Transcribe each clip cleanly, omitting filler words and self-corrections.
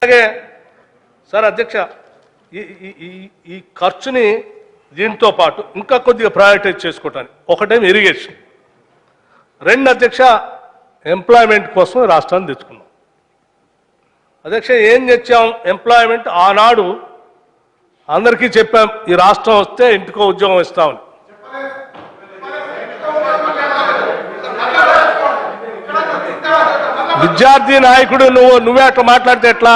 అలాగే సార్ అధ్యక్ష ఈ ఖర్చుని దీంతో పాటు ఇంకా కొద్దిగా ప్రయారిటైజ్ చేసుకోవటానికి ఒకటేమో ఇరిగేషన్, రెండు అధ్యక్ష ఎంప్లాయ్మెంట్ కోసం రాష్ట్రాన్ని తెచ్చుకున్నాం. అధ్యక్ష ఏం తెచ్చాం? ఎంప్లాయ్మెంట్ ఆనాడు అందరికీ చెప్పాం, ఈ రాష్ట్రం వస్తే ఇంటికో ఉద్యోగం ఇస్తామని. విద్యార్థి నాయకుడు నువ్వే అట్లా మాట్లాడితే ఎట్లా?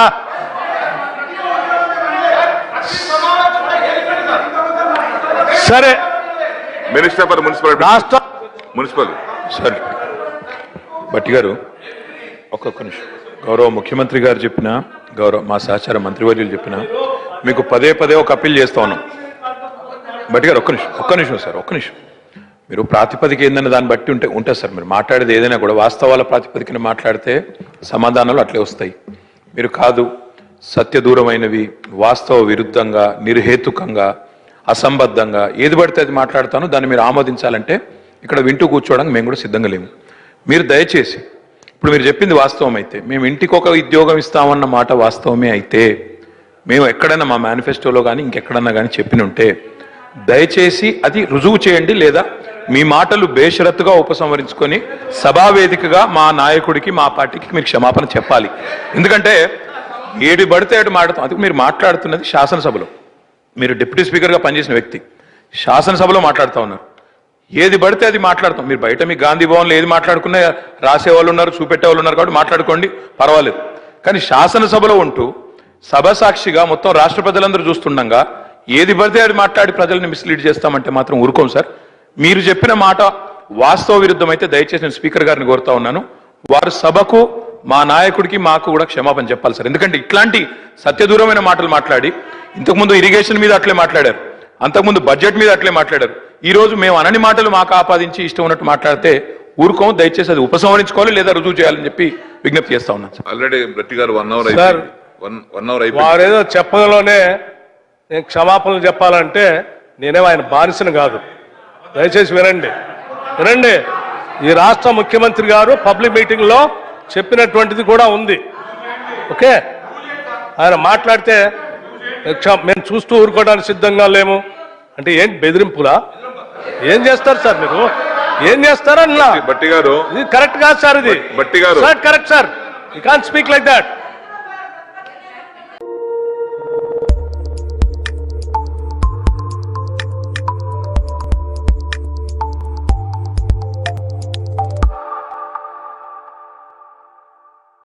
సరే, మినిస్టర్ ఫర్ మున్సిపల్ రాష్ట్ర మున్సిపల్ సార్ భట్టి గారు ఒక్కొక్క నిమిషం. గౌరవ ముఖ్యమంత్రి గారు చెప్పిన, గౌరవ మా సహచార మంత్రివర్యులు చెప్పిన, మీకు పదే పదే ఒక అప్పీల్ చేస్తా ఉన్నాం. భట్టి గారు ఒక్క నిమిషం సార్, ఒక్క నిమిషం. మీరు ప్రాతిపదిక ఏందన్న దాన్ని బట్టి ఉంటుంది సార్. మీరు మాట్లాడేది ఏదైనా కూడా వాస్తవాల ప్రాతిపదికన మాట్లాడితే సమాధానాలు అట్లే వస్తాయి. మీరు కాదు, సత్యదూరమైనవి, వాస్తవ విరుద్ధంగా, నిర్హేతుకంగా, అసంబద్ధంగా ఏది పడితే అది మాట్లాడతాను, దాన్ని మీరు ఆమోదించాలంటే ఇక్కడ వింటూ కూర్చోవడానికి మేము కూడా సిద్ధంగా లేము. మీరు దయచేసి ఇప్పుడు మీరు చెప్పింది వాస్తవం అయితే, మేము ఇంటికి ఒక ఉద్యోగం ఇస్తామన్న మాట వాస్తవమే అయితే, మేము ఎక్కడైనా మా మేనిఫెస్టోలో కానీ ఇంకెక్కడన్నా కానీ చెప్పినుంటే దయచేసి అది రుజువు చేయండి, లేదా మీ మాటలు బేషరతుగా ఉపసంహరించుకొని సభావేదికగా మా నాయకుడికి, మా పార్టీకి మీరు క్షమాపణ చెప్పాలి. ఎందుకంటే ఏడు పడితే ఏడు మాట్లాడతాం. అది మీరు మాట్లాడుతున్నది శాసనసభలో, మీరు డిప్యూటీ స్పీకర్గా పనిచేసిన వ్యక్తి శాసనసభలో మాట్లాడుతూ ఉన్నారు. ఏది పడితే అది మాట్లాడతాం. మీరు బయట మీ గాంధీ భవన్లో ఏది మాట్లాడుకున్నా రాసేవాళ్ళు ఉన్నారు, చూపెట్టే వాళ్ళు ఉన్నారు, కాబట్టి మాట్లాడుకోండి, పర్వాలేదు. కానీ శాసనసభలో ఉంటూ సభ సాక్షిగా మొత్తం రాష్ట్ర ప్రజలందరూ చూస్తుండగా ఏది పడితే అది మాట్లాడి ప్రజల్ని మిస్లీడ్ చేస్తామంటే మాత్రం ఊరుకోం సార్. మీరు చెప్పిన మాట వాస్తవ విరుద్ధం అయితే దయచేసి నేను స్పీకర్ గారిని కోరుతా ఉన్నాను, వారు సభకు, మా నాయకుడికి, మాకు కూడా క్షమాపణ చెప్పాలి సార్. ఎందుకంటే ఇట్లాంటి సత్యదూరమైన మాటలు మాట్లాడి, ఇంతకుముందు ఇరిగేషన్ మీద అట్లే మాట్లాడారు, అంతకుముందు బడ్జెట్ మీద అట్లే మాట్లాడారు, ఈ రోజు మేము అనని మాటలు మాకు ఆపాదించి ఇష్టం ఉన్నట్టు మాట్లాడితే ఊరుకోం. దయచేసి అది ఉపసంహరించుకోవాలి, లేదా రుజువు చేయాలని చెప్పి విజ్ఞప్తి చేస్తా ఉన్నాను సార్. ఆల్రెడీ భట్టి గారు 1 అవర్ అయిపోయింది. వారేదో చెప్పగలోనే నేను క్షమాపణలు చెప్పాలంటే నేనేమో ఆయన బానిసను కాదు. దయచేసి వినండి. ఈ రాష్ట్ర ముఖ్యమంత్రి గారు పబ్లిక్ మీటింగ్ లో చెప్పినటువంటిది కూడా ఉంది. ఓకే, ఆయన మాట్లాడితే మేము చూస్తూ ఊరుకోవడానికి సిద్ధంగా లేము అంటే ఏంటి? బెదిరింపులా? ఏం చేస్తారు సార్ మీరు? ఏం చేస్తారన్నా? భట్టి గారు ఇది కరెక్ట్ కాదు సార్. ఇది భట్టి గారు correct sir. You can't speak like that.